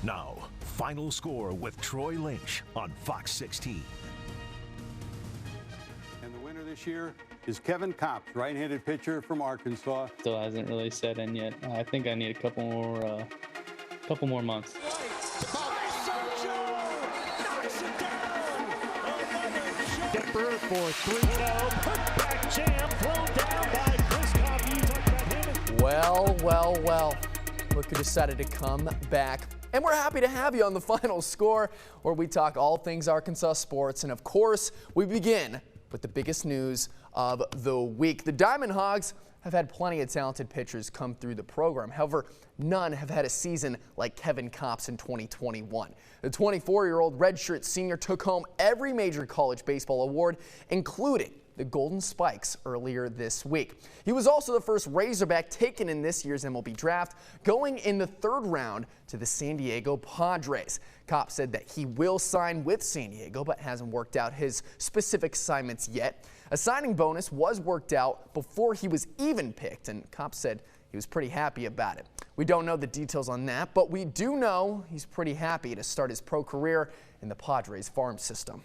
Now, final score with Troy Lynch on Fox 16. And the winner this year is Kevin Kopps, right-handed pitcher from Arkansas. Still hasn't really set in yet. I think I need a couple more months. Dipper for 3-0. Put-back jam thrown down by Chris Kopps. You talked about him. Well. Look who decided to come back. And we're happy to have you on the final score, where we talk all things Arkansas sports. And of course, we begin with the biggest news of the week. The Diamond Hogs have had plenty of talented pitchers come through the program. However, none have had a season like Kevin Kopps in 2021. The 24-year-old redshirt senior took home every major college baseball award, including the Golden Spikes earlier this week. He was also the first Razorback taken in this year's MLB draft, going in the 3rd round to the San Diego Padres. Kopps said that he will sign with San Diego, but hasn't worked out his specific assignments yet. A signing bonus was worked out before he was even picked, and Kopps said he was pretty happy about it. We don't know the details on that, but we do know he's pretty happy to start his pro career in the Padres farm system.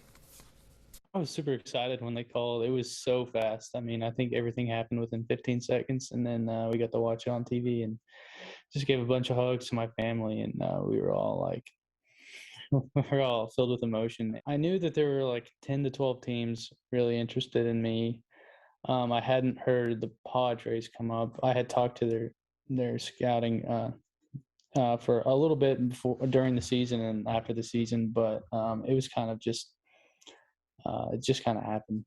I was super excited when they called. It was so fast. I mean, I think everything happened within 15 seconds, and then we got to watch it on TV and just gave a bunch of hugs to my family, and we were all like, we're all filled with emotion. I knew that there were like 10 to 12 teams really interested in me. I hadn't heard the Padres come up. I had talked to their scouting for a little bit during the season and after the season, but it was kind of just it just kind of happened.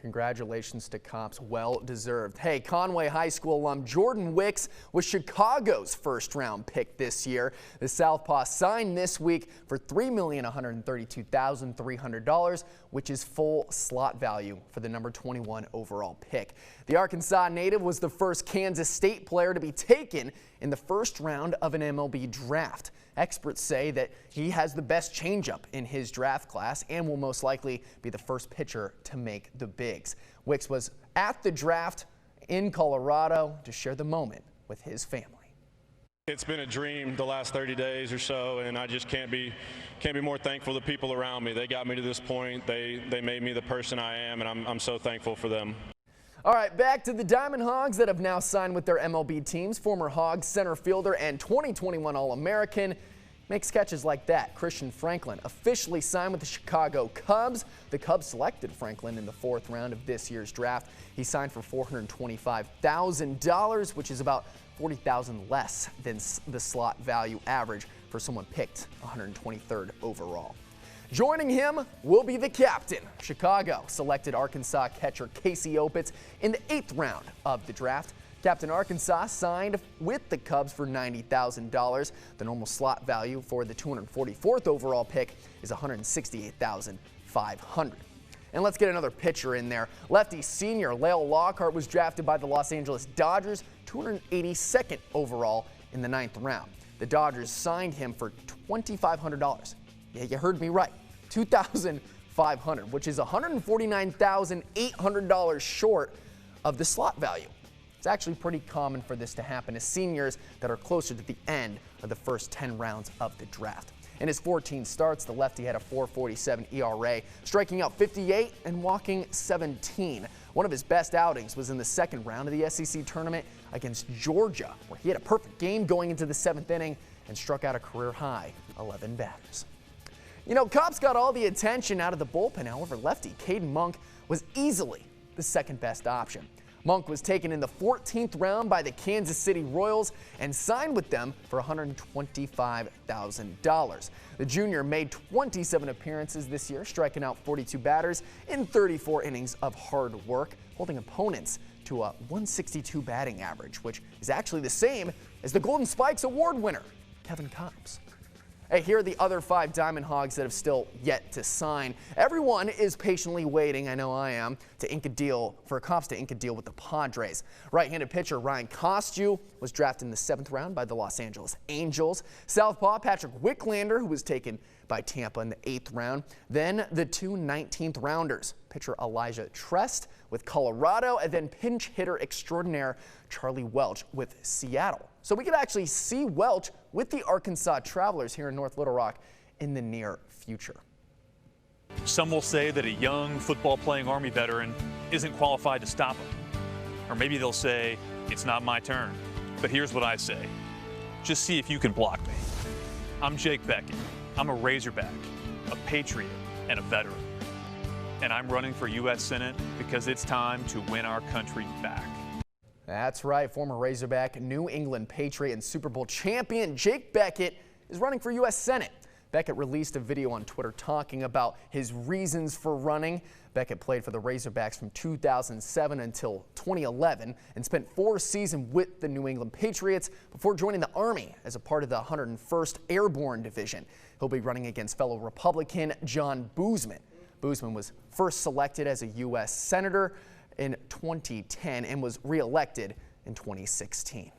Congratulations to Kopps, well deserved. Hey, Conway High School alum Jordan Wicks was Chicago's first-round pick this year. The Southpaw signed this week for $3,132,300, which is full slot value for the number 21 overall pick. The Arkansas native was the first Kansas State player to be taken in the first round of an MLB draft. Experts say that he has the best changeup in his draft class and will most likely be the first pitcher to make the bigs. Wicks was at the draft in Colorado to share the moment with his family. It's been a dream the last 30 days or so, and I just can't be more thankful to the people around me. They got me to this point. They made me the person I am, and I'm so thankful for them. All right, back to the Diamond Hogs that have now signed with their MLB teams. Former Hogs center fielder and 2021 All-American makes catches like that. Christian Franklin officially signed with the Chicago Cubs. The Cubs selected Franklin in the 4th round of this year's draft. He signed for $425,000, which is about $40,000 less than the slot value average for someone picked 123rd overall. Joining him will be the captain. Chicago selected Arkansas catcher Casey OPITZ in the 8th round of the draft. Captain Arkansas signed with the Cubs for $90,000. The normal slot value for the 244th overall pick is $168,500. And let's get another pitcher in there. Lefty senior Lael Lockhart was drafted by the Los Angeles Dodgers, 282nd overall in the 9th round. The Dodgers signed him for $2,500. Yeah, you heard me right, $2,500, which is $149,800 short of the slot value. It's actually pretty common for this to happen to seniors that are closer to the end of the first 10 rounds of the draft. In his 14 starts, the lefty had a .447 ERA, striking out 58 and walking 17. One of his best outings was in the 2nd round of the SEC tournament against Georgia, where he had a perfect game going into the 7th inning and struck out a career-high 11 batters. You know, Kopps got all the attention out of the bullpen. However, lefty CAYDEN was easily the 2nd best option. Monk was taken in the 14th round by the Kansas City Royals and signed with them for $125,000. The junior made 27 appearances this year, striking out 42 batters in 34 innings of hard work, holding opponents to a .162 batting average, which is actually the same as the Golden Spikes Award winner, Kevin Kopps. Hey, here are the other 5 Diamond Hogs that have still yet to sign. Everyone is patiently waiting, I know I am, for Kopps to ink a deal with the Padres. Right-handed pitcher Ryan Kostyou was drafted in the 7th round by the Los Angeles Angels. Southpaw Patrick Wicklander, who was taken by Tampa in the 8th round. Then the 2 19th rounders, pitcher Elijah Trest with Colorado, and then pinch hitter extraordinaire Charlie Welch with Seattle. so we could actually see Welch with the Arkansas Travelers here in North Little Rock in the near future. Some will say that a young football-playing Army veteran isn't qualified to stop him. Or maybe they'll say, it's not my turn. But here's what I say. Just see if you can block me. I'm Jake Bequette. I'm a Razorback, a patriot, and a veteran. And I'm running for U.S. Senate because it's time to win our country back. That's right. Former Razorback, New England Patriot, and Super Bowl champion Jake Bequette is running for U.S. Senate. Bequette released a video on Twitter talking about his reasons for running. Bequette played for the Razorbacks from 2007 until 2011 and spent 4 seasons with the New England Patriots before joining the Army as a part of the 101st Airborne Division. He'll be running against fellow Republican John Boozman. Boozman was first selected as a U.S. Senator in 2010 and was reelected in 2016.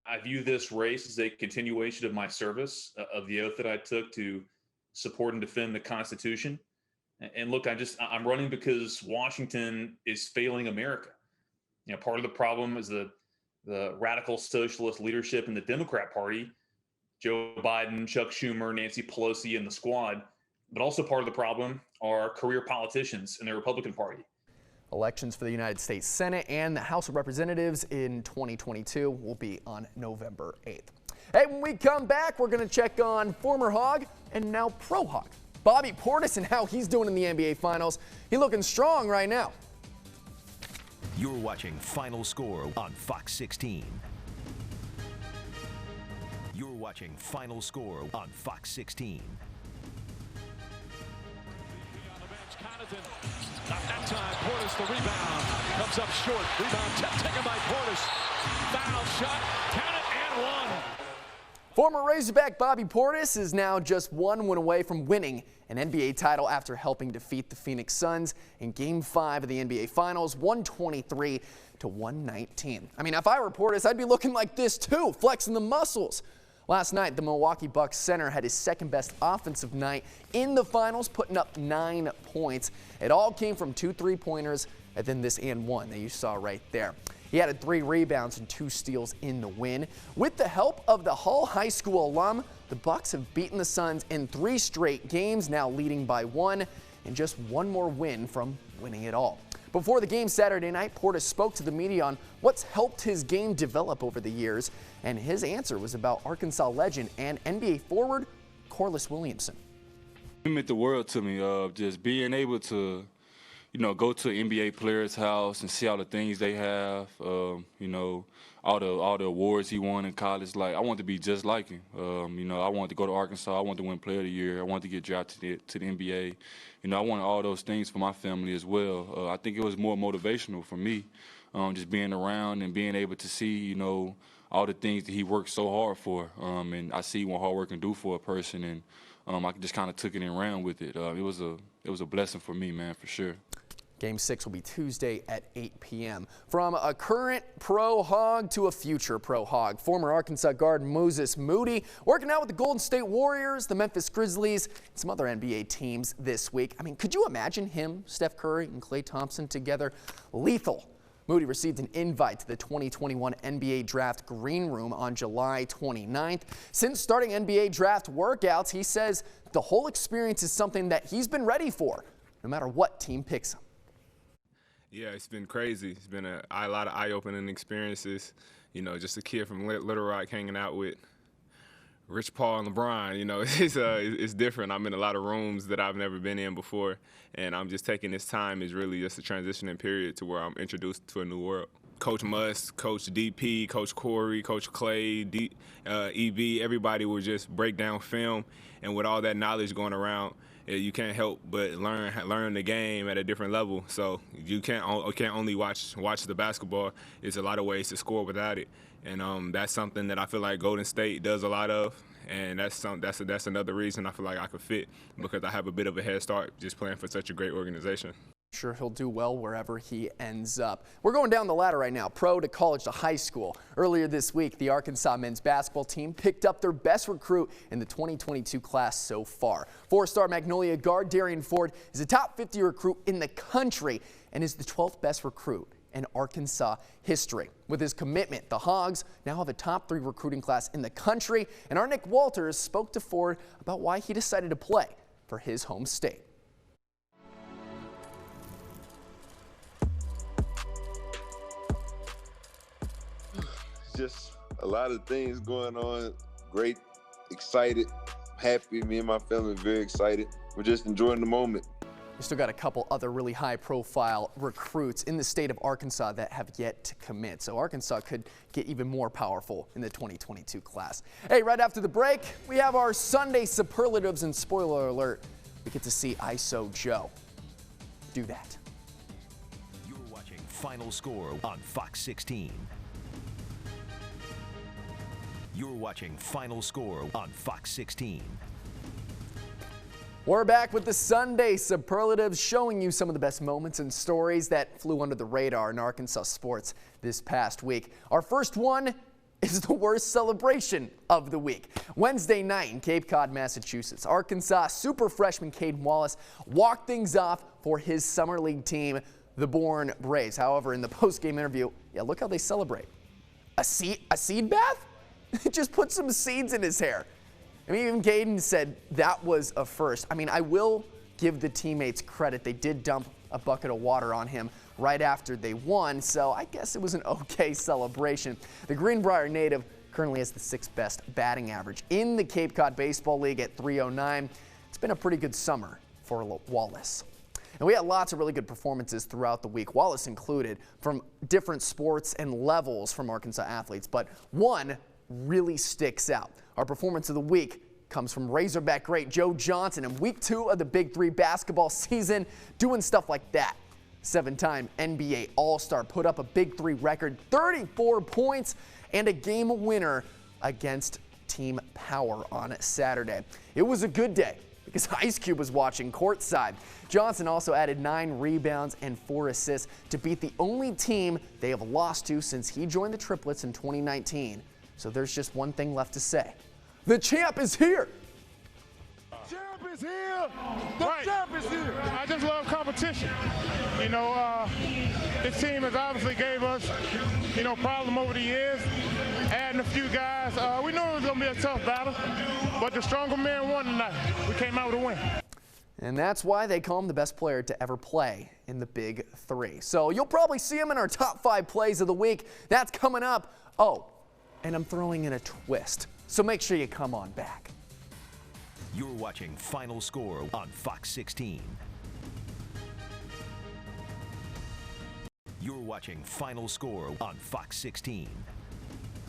I view this race as a continuation of my service, of the oath that I took to support and defend the Constitution. And look, I'm running because Washington is failing America. You know, part of the problem is the radical socialist leadership in the Democrat Party, Joe Biden, Chuck Schumer, Nancy Pelosi, and the squad. But also part of the problem are career politicians in the Republican Party. Elections for the United States Senate and the House of Representatives in 2022 will be on November 8th. Hey, when we come back, we're going to check on former Hog and now pro Hog, Bobby Portis, and how he's doing in the NBA Finals. He's looking strong right now. You're watching Final Score on Fox 16. You're watching Final Score on Fox 16. Not that time. Portis the rebound. Comes up short. Rebound taken by Portis. Foul shot. Count it and one. Former Razorback Bobby Portis is now just 1 win away from winning an NBA title after helping defeat the Phoenix Suns in Game 5 of the NBA Finals, 123 to 119. I mean, if I were Portis, I'd be looking like this too, flexing the muscles. Last night, the Milwaukee Bucks center had his second best offensive night in the finals, putting up 9 points. It all came from 2 3-pointers and then this and one that you saw right there. He added 3 rebounds and 2 steals in the win. With the help of the Hull High School alum, the Bucks have beaten the Suns in 3 straight games, now leading by 1, and just 1 more win from winning it all. Before the game Saturday night, Portis spoke to the media on what's helped his game develop over the years, and his answer was about Arkansas legend and NBA forward Corliss Williamson. It meant the world to me, just being able to, go to an NBA player's house and see all the things they have, all the awards he won in college. Like, I want to be just like him. I wanted to go to Arkansas. I wanted to win Player of the Year. I wanted to get drafted to the NBA. I wanted all those things for my family as well. I think it was more motivational for me, just being around and being able to see, all the things that he worked so hard for. And I see what hard work can do for a person, and I just kind of took it and ran with it. It was a blessing for me, man, for sure. Game 6 will be Tuesday at 8 p.m. From a current pro Hog to a future pro Hog, former Arkansas guard Moses Moody working out with the Golden State Warriors, the Memphis Grizzlies, and some other NBA teams this week. I mean, could you imagine him, Steph Curry, and Klay Thompson together? Lethal. Moody received an invite to the 2021 NBA Draft Green Room on July 29th. Since starting NBA Draft workouts, he says the whole experience is something that he's been ready for, no matter what team picks him. Yeah, it's been crazy. It's been a lot of eye-opening experiences. Just a kid from Little Rock hanging out with Rich Paul and LeBron. It's different. I'm in a lot of rooms that I've never been in before, and I'm just taking this time is really just a transitioning period to where I'm introduced to a new world. Coach Must, Coach DP, Coach Corey, Coach Clay, EB, everybody will just break down film, and with all that knowledge going around, you can't help but learn the game at a different level. So you can't only watch the basketball. There's a lot of ways to score without it, and that's something that I feel like Golden State does a lot of, and that's another reason I feel like I could fit, because I have a bit of a head start just playing for such a great organization. Sure, he'll do well wherever he ends up. We're going down the ladder right now, pro to college to high school. Earlier this week, the Arkansas men's basketball team picked up their best recruit in the 2022 class so far. 4-star Magnolia guard DERRIAN is a top 50 recruit in the country and is the 12th best recruit in Arkansas history. With his commitment, the Hogs now have a top 3 recruiting class in the country, and our Nick Walters spoke to Ford about why he decided to play for his home state. Just a lot of things going on. Great, excited, happy. Me and my family are very excited. We're just enjoying the moment. We still got a couple other really high-profile recruits in the state of Arkansas that have yet to commit. So Arkansas could get even more powerful in the 2022 class. Hey, right after the break, we have our Sunday Superlatives, and spoiler alert, we get to see HOG-JOE do that. You're watching Final Score on Fox 16. You're watching Final Score on Fox 16. We're back with the Sunday Superlatives, showing you some of the best moments and stories that flew under the radar in Arkansas sports this past week. Our first one is the worst celebration of the week. Wednesday night in Cape Cod, Massachusetts, Arkansas super freshman CAYDEN Wallace walked things off for his summer league team, the Bourne Braves. However, in the post-game interview, look how they celebrate. A seed bath? Just put some seeds in his hair. I mean, even CAYDEN said that was a first. I mean, I will give the teammates credit. They did dump a bucket of water on him right after they won, so I guess it was an okay celebration. The Greenbrier native currently has the 6th best batting average in the Cape Cod Baseball League at .309. It's been a pretty good summer for Wallace. And we had lots of really good performances throughout the week, Wallace included, from different sports and levels from Arkansas athletes, but one really sticks out. Our performance of the week comes from Razorback great Joe Johnson in week 2 of the Big 3 basketball season, doing stuff like that. 7-time NBA All-Star put up a Big 3 record, 34 points, and a game winner against Team Power on Saturday. It was a good day because Ice Cube was watching courtside. Johnson also added 9 rebounds and 4 assists to beat the only team they have lost to since he joined the Triplets in 2019. So there's just one thing left to say. The champ is here. Champ is here. The champ is here. I just love competition. You know, this team has obviously gave us, problem over the years. Adding a few guys. We knew it was going to be a tough battle, but the stronger man won tonight. We came out with a win. And that's why they call him the best player to ever play in the Big 3. So you'll probably see him in our top 5 plays of the week. That's coming up. Oh, and I'm throwing in a twist, so make sure you come on back. You're watching Final Score on Fox 16. You're watching Final Score on Fox 16.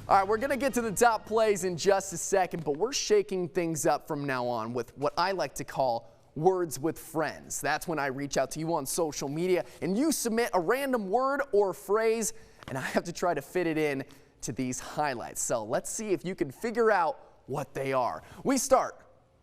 All right, we're going to get to the top plays in just a second, but we're shaking things up from now on with what I like to call Words with Friends. That's when I reach out to you on social media and you submit a random word or phrase, and I have to try to fit it in to these highlights. So let's see if you can figure out what they are. We start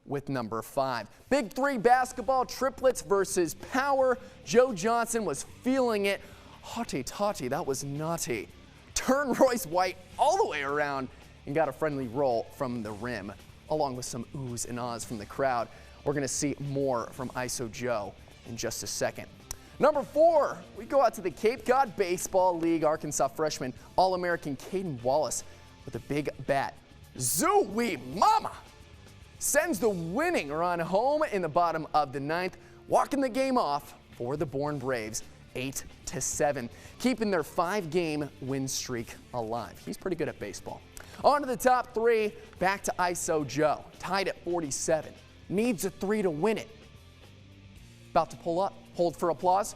with number 5. Big 3 basketball, Triplets versus Power. Joe Johnson was feeling it. Hotty totty, that was naughty. Turned Royce White all the way around and got a friendly roll from the rim, along with some oohs and ahs from the crowd. We're going to see more from HOG-JOE in just a second. Number 4, we go out to the Cape Cod Baseball League. Arkansas freshman All-American CAYDEN Wallace with a big bat. Zooey mama! Sends the winning run home in the bottom of the 9th, walking the game off for the Bourne Braves, 8-7, keeping their 5-game win streak alive. He's pretty good at baseball. On to the top 3, back to HOG-JOE, tied at 47. Needs a 3 to win it. About to pull up. Hold for applause.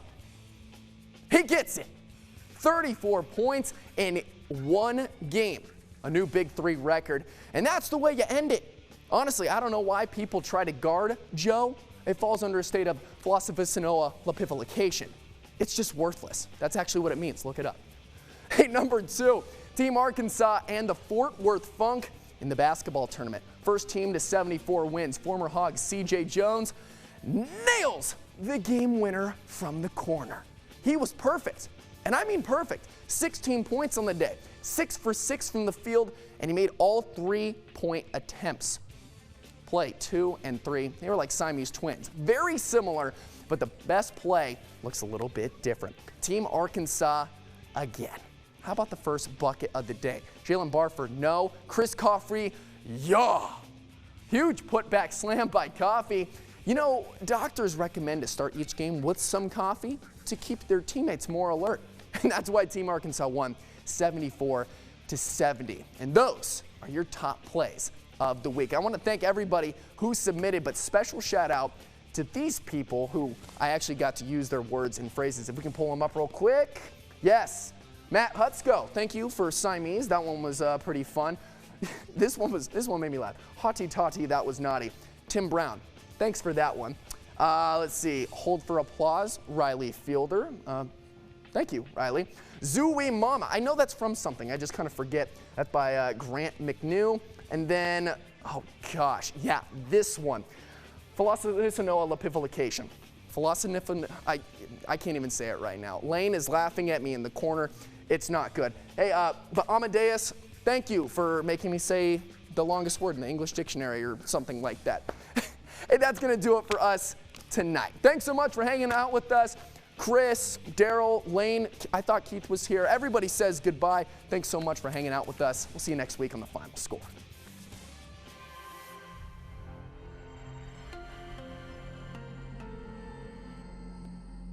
He gets it. 34 points in 1 game. A new Big 3 record. And that's the way you end it. Honestly, I don't know why people try to guard Joe. It falls under a state of philosophicinoa lapivolication. It's just worthless. That's actually what it means. Look it up. Hey, number 2, Team Arkansas and the Fort Worth Funk in the basketball tournament. First team to 74 wins. Former Hog CJ Jones nails the game winner from the corner. He was perfect, and I mean perfect. 16 points on the day, 6 for 6 from the field, and he made all 3-point attempts. Play 2 and 3, they were like Siamese twins. Very similar, but the best play looks a little bit different. Team Arkansas again. How about the first bucket of the day? Jalen Barford, no. Chris Coffrey, yeah. Huge putback slam by Coffey. You know, doctors recommend to start each game with some coffee to keep their teammates more alert. And that's why Team Arkansas won 74-70. And those are your top plays of the week. I want to thank everybody who submitted, but special shout out to these people who I actually got to use their words and phrases. If we can pull them up real quick. Yes. Matt Hutsko, thank you for Siamese. That one was pretty fun. This one made me laugh. Hotty totty, that was naughty. Tim Brown, thanks for that one. Let's see. Hold for applause. Riley Fielder. Thank you, Riley. Zooey Mama. I know that's from something. I just kind of forget. That's by Grant McNew. And then, oh gosh, yeah, this one. Philosophisanoa lapification. I can't even say it right now. Lane is laughing at me in the corner. It's not good. Hey, but Amadeus, thank you for making me say the longest word in the English dictionary or something like that. Hey, that's going to do it for us tonight. Thanks so much for hanging out with us. Chris, Daryl, Lane, I thought Keith was here. Everybody says goodbye. Thanks so much for hanging out with us. We'll see you next week on The Final Score.